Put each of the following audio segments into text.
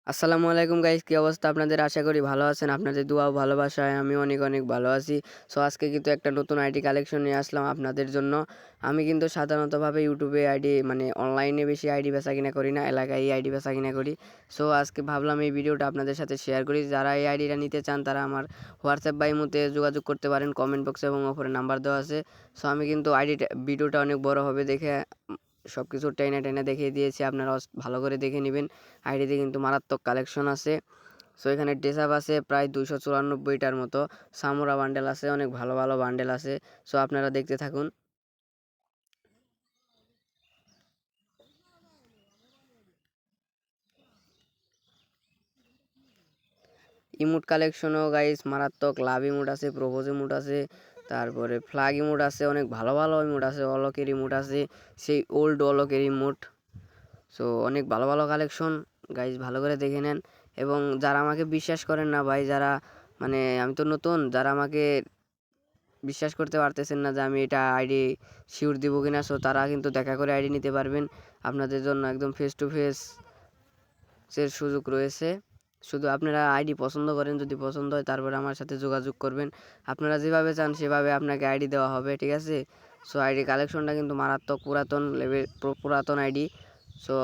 আসসালামু আলাইকুম গাইস, কি অবস্থা আপনাদের? আশা করি ভালো আছেন। আপনাদের দোয়া ও ভালোবাসায় আমি অনেক অনেক ভালো আছি। সো আজকে কিন্তু একটা নতুন আইডি কালেকশন নিয়ে আসলাম আপনাদের জন্য। আমি কিন্তু সাধারণতভাবে ইউটিউবে আইডি মানে অনলাইনে বেশি আইডি বেচাকেনা করি না, এলাকায় এই আইডি বেচাকেনা করি। সো আজকে ভাবলাম এই ভিডিওটা আপনাদের সাথে শেয়ার করি। যারা এই আইডিটা নিতে চান তারা আমার হোয়াটসঅ্যাপ বা ইমোতে যোগাযোগ করতে পারেন, কমেন্ট বক্সে এবং ওপরে নাম্বার দেওয়া আছে। সো আমি কিন্তু ভিডিওটা অনেক বড় হবে দেখে সব কিছু টেনে টেনে দেখিয়ে দিয়েছি, আপনারা ভালো করে দেখে নেবেন। আইডিতে কিন্তু মারাত্মক কালেকশন আছে। সো এখানে ড্রেস আপ আছে প্রায় 294টার মতো। সামোরা বান্ডেল আছে, অনেক ভালো ভালো বান্ডেল আছে। সো আপনারা দেখতে থাকুন। ইমোট কালেকশনও গাইস মারাত্মক। লাভ ইমোট আছে, প্রপোজ ইমোট আছে, তারপরে ফ্ল্যাগ ইমোট আছে, অনেক ভালো ভালো ইমোট আছে। অলকের ইমোট আছে, সেই ওল্ড অলকের ইমোট। সো অনেক ভালো ভালো কালেকশন গাইজ, ভালো করে দেখে নেন। এবং যারা আমাকে বিশ্বাস করেন না ভাই, যারা মানে আমি তো নতুন, যারা আমাকে বিশ্বাস করতে পারতেছেন না যে আমি এটা আইডি শিওর দিব কিনা, সো তারা কিন্তু দেখা করে আইডি নিতে পারবেন। আপনাদের জন্য একদম ফেস টু ফেস এর সুযোগ রয়েছে। শুধু আপনারা আইডি পছন্দ করেন, যদি পছন্দ হয় তারপরে আমার সাথে যোগাযোগ করবেন। আপনারা যেভাবে চান সেভাবে আপনাকে আইডি দেওয়া হবে, ঠিক আছে? সো আইডি কালেকশনটা কিন্তু মারাত্মক, পুরাতন লেভেল, পুরাতন আইডি। সো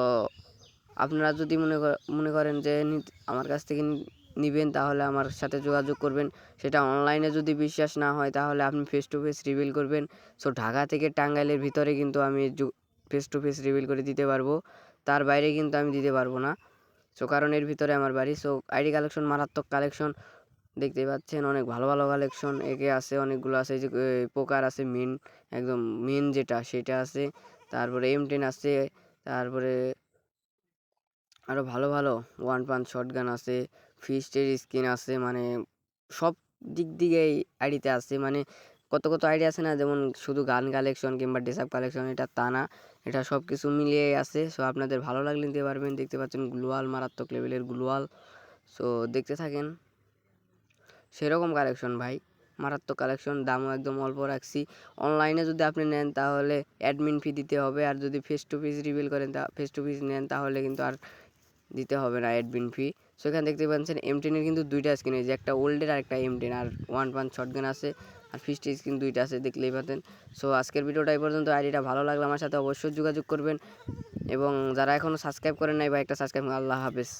আপনারা যদি মনে করেন যে আমার কাছ থেকে নিবেন, তাহলে আমার সাথে যোগাযোগ করবেন। সেটা অনলাইনে যদি বিশ্বাস না হয় তাহলে আপনি ফেস টু ফেস রিভিল করবেন। সো ঢাকা থেকে টাঙ্গাইলের ভিতরে কিন্তু আমি ফেস টু ফেস রিভিল করে দিতে পারবো, তার বাইরে কিন্তু আমি দিতে পারবো না। সো কারণ এর ভিতরে আমার বাড়ি। সো আইডি কালেকশন মারাত্মক কালেকশন, দেখতেই পাচ্ছেন অনেক ভালো ভালো কালেকশন। একে আছে অনেকগুলো আছে, এই যে পোকার আছে মেন, একদম মেন যেটা সেটা আছে। তারপরে M10 আছে, তারপরে আরও ভালো ভালো 1 পাঞ্চ শটগান আছে, ফিস্টের স্কিন আছে। মানে সব দিক দিকেই আইডিতে আছে। মানে কত কত আইডি আছে না, যেমন শুধু গান কালেকশন কিংবা ড্রেসআপ কালেকশন, এটা তা না, এটা সব কিছু মিলিয়ে আছে। সো আপনাদের ভালো লাগলে নিতে পারবেন। দেখতে পাচ্ছেন গ্লোয়াল, মারাত্মক লেভেলের গ্লোয়াল। সো দেখতে থাকেন, সেরকম কালেকশন ভাই, মারাত্মক কালেকশন। দামও একদম অল্প রাখছি। অনলাইনে যদি আপনি নেন তাহলে অ্যাডমিন ফি দিতে হবে, আর যদি ফেস টু ফেস রিভিল করেন, ফেস টু ফেস নেন তাহলে কিন্তু আর দিতে হবে না অ্যাডমিন ফি। সো এখানে দেখতে পাচ্ছেন M10-এর কিন্তু দুইটা স্কিন, যে একটা ওল্ডের আর একটা M10, আর 1 পাঞ্চ শটগান আছে, আর ফিস্ট স্কিন দুইটা আছে, দেখলেই পাতেন। সো আজকের ভিডিওটা এই পর্যন্ত। আইডিটা ভালো লাগলে আমার সাথে অবশ্যই যোগাযোগ করবেন, এবং যারা এখনও সাবস্ক্রাইব করেন নাই বা একটা সাবস্ক্রাইব। আল্লাহ হাফেজ।